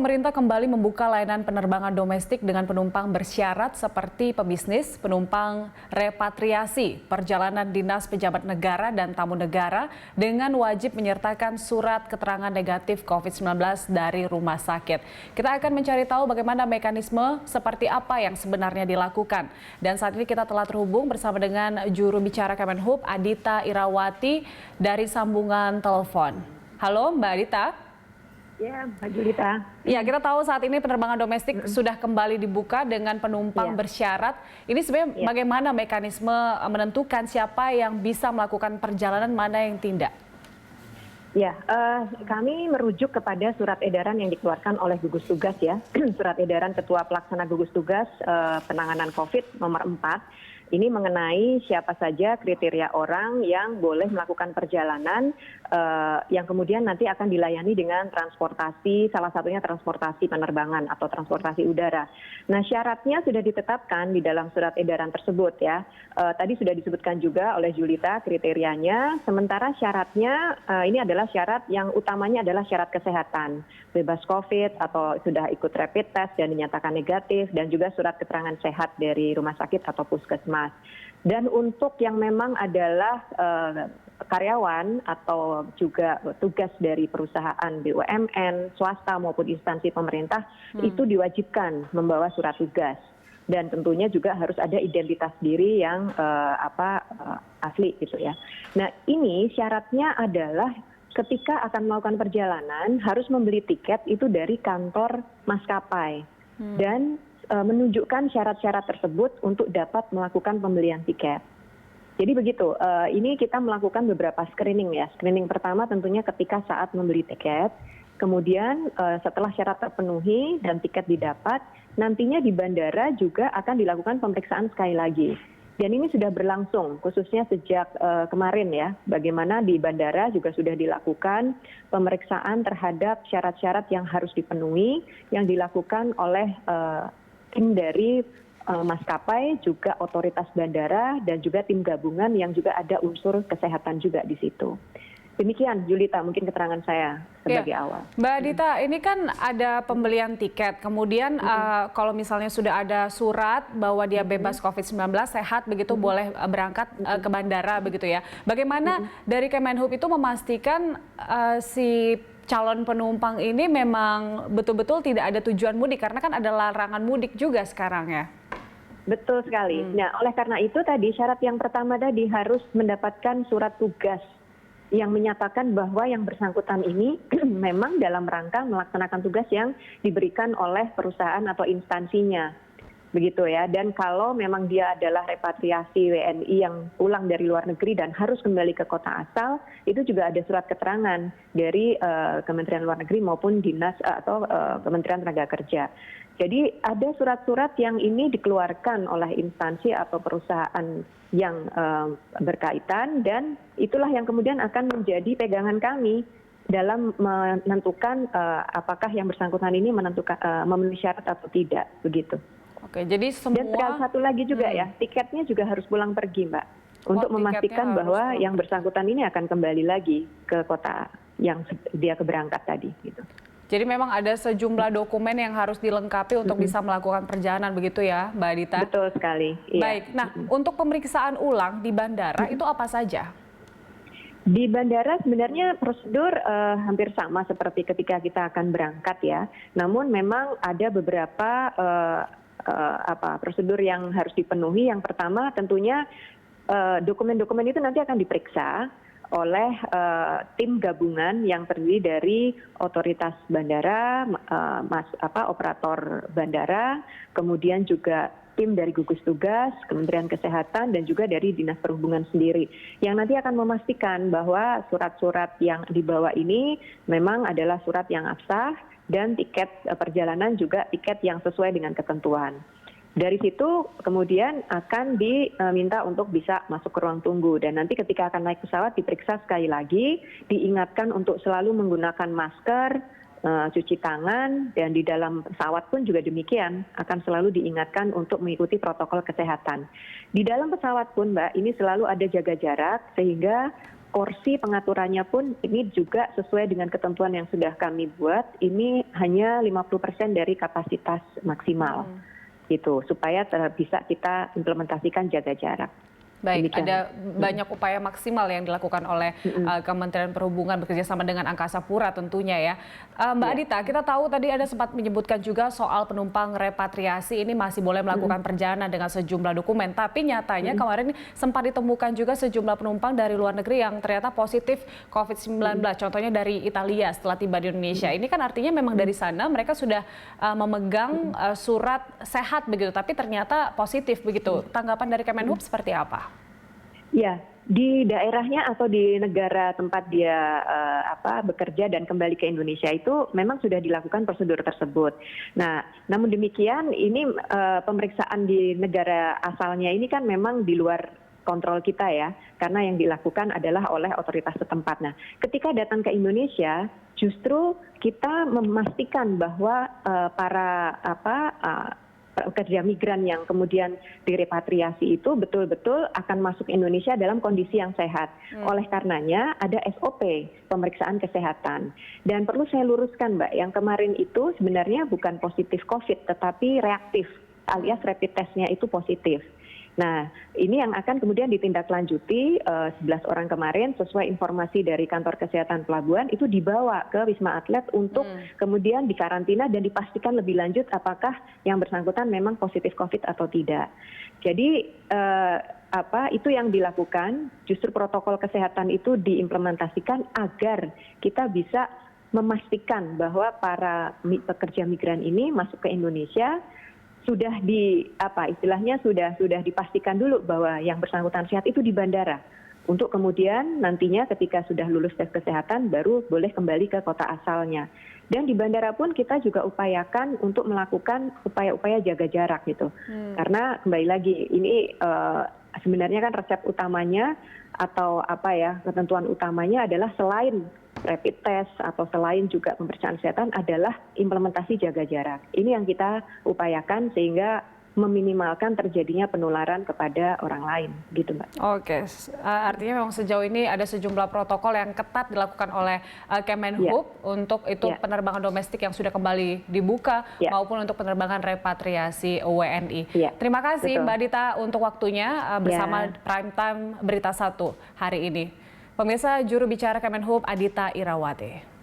Pemerintah kembali membuka layanan penerbangan domestik dengan penumpang bersyarat seperti pebisnis, penumpang repatriasi, perjalanan dinas pejabat negara dan tamu negara dengan wajib menyertakan surat keterangan negatif COVID-19 dari rumah sakit. Kita akan mencari tahu bagaimana mekanisme seperti apa yang sebenarnya dilakukan. Dan saat ini kita telah terhubung bersama dengan juru bicara Kemenhub, Adita Irawati dari sambungan telepon. Halo Mbak Adita. Ya, Mbak Julita. Ya, kita tahu saat ini penerbangan domestik sudah kembali dibuka dengan penumpang bersyarat. Ini sebenarnya bagaimana mekanisme menentukan siapa yang bisa melakukan perjalanan, mana yang tidak? Ya, kami merujuk kepada surat edaran yang dikeluarkan oleh gugus tugas ya. Surat edaran Ketua Pelaksana Gugus Tugas Penanganan COVID nomor 4. Ini mengenai siapa saja kriteria orang yang boleh melakukan perjalanan yang kemudian nanti akan dilayani dengan transportasi, salah satunya transportasi penerbangan atau transportasi udara. Nah, syaratnya sudah ditetapkan di dalam surat edaran tersebut ya. Tadi sudah disebutkan juga oleh Julita kriterianya, sementara syaratnya ini adalah syarat yang utamanya adalah syarat kesehatan, bebas COVID atau sudah ikut rapid test dan dinyatakan negatif, dan juga surat keterangan sehat dari rumah sakit atau puskesmas. Dan untuk yang memang adalah karyawan atau juga tugas dari perusahaan BUMN, swasta maupun instansi pemerintah itu diwajibkan membawa surat tugas. Dan tentunya juga harus ada identitas diri yang asli gitu ya. Nah, ini syaratnya adalah ketika akan melakukan perjalanan harus membeli tiket itu dari kantor maskapai dan menunjukkan syarat-syarat tersebut untuk dapat melakukan pembelian tiket. Jadi begitu, ini kita melakukan beberapa screening ya. Screening pertama tentunya ketika saat membeli tiket, kemudian setelah syarat terpenuhi dan tiket didapat, nantinya di bandara juga akan dilakukan pemeriksaan sekali lagi. Dan ini sudah berlangsung, khususnya sejak kemarin ya, bagaimana di bandara juga sudah dilakukan pemeriksaan terhadap syarat-syarat yang harus dipenuhi, yang dilakukan oleh tim dari maskapai, juga otoritas bandara, dan juga tim gabungan yang juga ada unsur kesehatan juga di situ. Demikian, Julita, mungkin keterangan saya sebagai awal. Mbak Adita, ini kan ada pembelian tiket, kemudian kalau misalnya sudah ada surat bahwa dia bebas COVID-19, sehat begitu, boleh berangkat ke bandara begitu ya. Bagaimana dari Kemenhub itu memastikan si calon penumpang ini memang betul-betul tidak ada tujuan mudik, karena kan ada larangan mudik juga sekarang ya? Betul sekali. Nah, oleh karena itu tadi syarat yang pertama tadi harus mendapatkan surat tugas yang menyatakan bahwa yang bersangkutan ini memang dalam rangka melaksanakan tugas yang diberikan oleh perusahaan atau instansinya. Begitu ya. Dan kalau memang dia adalah repatriasi WNI yang pulang dari luar negeri dan harus kembali ke kota asal, itu juga ada surat keterangan dari Kementerian Luar Negeri maupun Dinas atau Kementerian Tenaga Kerja. Jadi ada surat-surat yang ini dikeluarkan oleh instansi atau perusahaan yang berkaitan, dan itulah yang kemudian akan menjadi pegangan kami dalam menentukan apakah yang bersangkutan ini memenuhi syarat atau tidak, begitu. Oke, jadi semua. Dan satu lagi juga ya, tiketnya juga harus pulang pergi, Mbak, untuk memastikan bahwa yang bersangkutan ini akan kembali lagi ke kota yang dia keberangkat tadi, gitu. Jadi memang ada sejumlah dokumen yang harus dilengkapi untuk bisa melakukan perjalanan begitu ya, Mbak Adita? Betul sekali. Iya. Baik, nah untuk pemeriksaan ulang di bandara itu apa saja? Di bandara sebenarnya prosedur hampir sama seperti ketika kita akan berangkat ya. Namun memang ada beberapa prosedur yang harus dipenuhi. Yang pertama tentunya dokumen-dokumen itu nanti akan diperiksa oleh tim gabungan yang terdiri dari otoritas bandara, operator bandara, kemudian juga tim dari gugus tugas, Kementerian Kesehatan, dan juga dari Dinas Perhubungan sendiri, yang nanti akan memastikan bahwa surat-surat yang dibawa ini memang adalah surat yang absah, dan tiket perjalanan juga tiket yang sesuai dengan ketentuan. Dari situ kemudian akan diminta untuk bisa masuk ke ruang tunggu, dan nanti ketika akan naik pesawat diperiksa sekali lagi, diingatkan untuk selalu menggunakan masker, cuci tangan, dan di dalam pesawat pun juga demikian, akan selalu diingatkan untuk mengikuti protokol kesehatan. Di dalam pesawat pun, Mbak, ini selalu ada jaga jarak, sehingga porsi pengaturannya pun ini juga sesuai dengan ketentuan yang sudah kami buat, ini hanya 50% dari kapasitas maksimal gitu, supaya bisa kita implementasikan jaga jarak. Baik, Demikian. ada banyak upaya maksimal yang dilakukan oleh Kementerian Perhubungan bekerjasama dengan Angkasa Pura tentunya ya. Mbak Adita, kita tahu tadi ada sempat menyebutkan juga soal penumpang repatriasi ini masih boleh melakukan perjalanan dengan sejumlah dokumen. Tapi nyatanya kemarin sempat ditemukan juga sejumlah penumpang dari luar negeri yang ternyata positif COVID-19. Contohnya dari Italia setelah tiba di Indonesia. Ini kan artinya memang dari sana mereka sudah memegang surat sehat begitu, tapi ternyata positif begitu. Tanggapan dari Kemenhub seperti apa? Ya, di daerahnya atau di negara tempat dia bekerja dan kembali ke Indonesia itu memang sudah dilakukan prosedur tersebut. Nah, namun demikian ini pemeriksaan di negara asalnya ini kan memang di luar kontrol kita ya, karena yang dilakukan adalah oleh otoritas setempat. Nah, ketika datang ke Indonesia, justru kita memastikan bahwa para pekerja migran yang kemudian direpatriasi itu betul-betul akan masuk Indonesia dalam kondisi yang sehat. Oleh karenanya ada SOP pemeriksaan kesehatan. Dan perlu saya luruskan Mbak, yang kemarin itu sebenarnya bukan positif COVID tetapi reaktif alias rapid test-nya itu positif. Nah, ini yang akan kemudian ditindaklanjuti 11 orang kemarin sesuai informasi dari kantor kesehatan pelabuhan itu dibawa ke Wisma Atlet untuk kemudian dikarantina dan dipastikan lebih lanjut apakah yang bersangkutan memang positif COVID atau tidak. Jadi itu yang dilakukan, justru protokol kesehatan itu diimplementasikan agar kita bisa memastikan bahwa para pekerja migran ini masuk ke Indonesia sudah sudah dipastikan dulu bahwa yang bersangkutan sehat itu di bandara. Untuk kemudian nantinya ketika sudah lulus tes kesehatan baru boleh kembali ke kota asalnya. Dan di bandara pun kita juga upayakan untuk melakukan upaya-upaya jaga jarak gitu. Karena kembali lagi ini sebenarnya kan resep utamanya atau ketentuan utamanya adalah selain rapid test atau selain juga pemeriksaan kesehatan adalah implementasi jaga jarak. Ini yang kita upayakan sehingga meminimalkan terjadinya penularan kepada orang lain, gitu Mbak. Oke, artinya memang sejauh ini ada sejumlah protokol yang ketat dilakukan oleh Kemenhub untuk itu penerbangan domestik yang sudah kembali dibuka maupun untuk penerbangan repatriasi WNI. Terima kasih Mbak Adita untuk waktunya bersama Prime Time Berita 1 hari ini. Pemirsa, juru bicara Kemenhub Adita Irawati.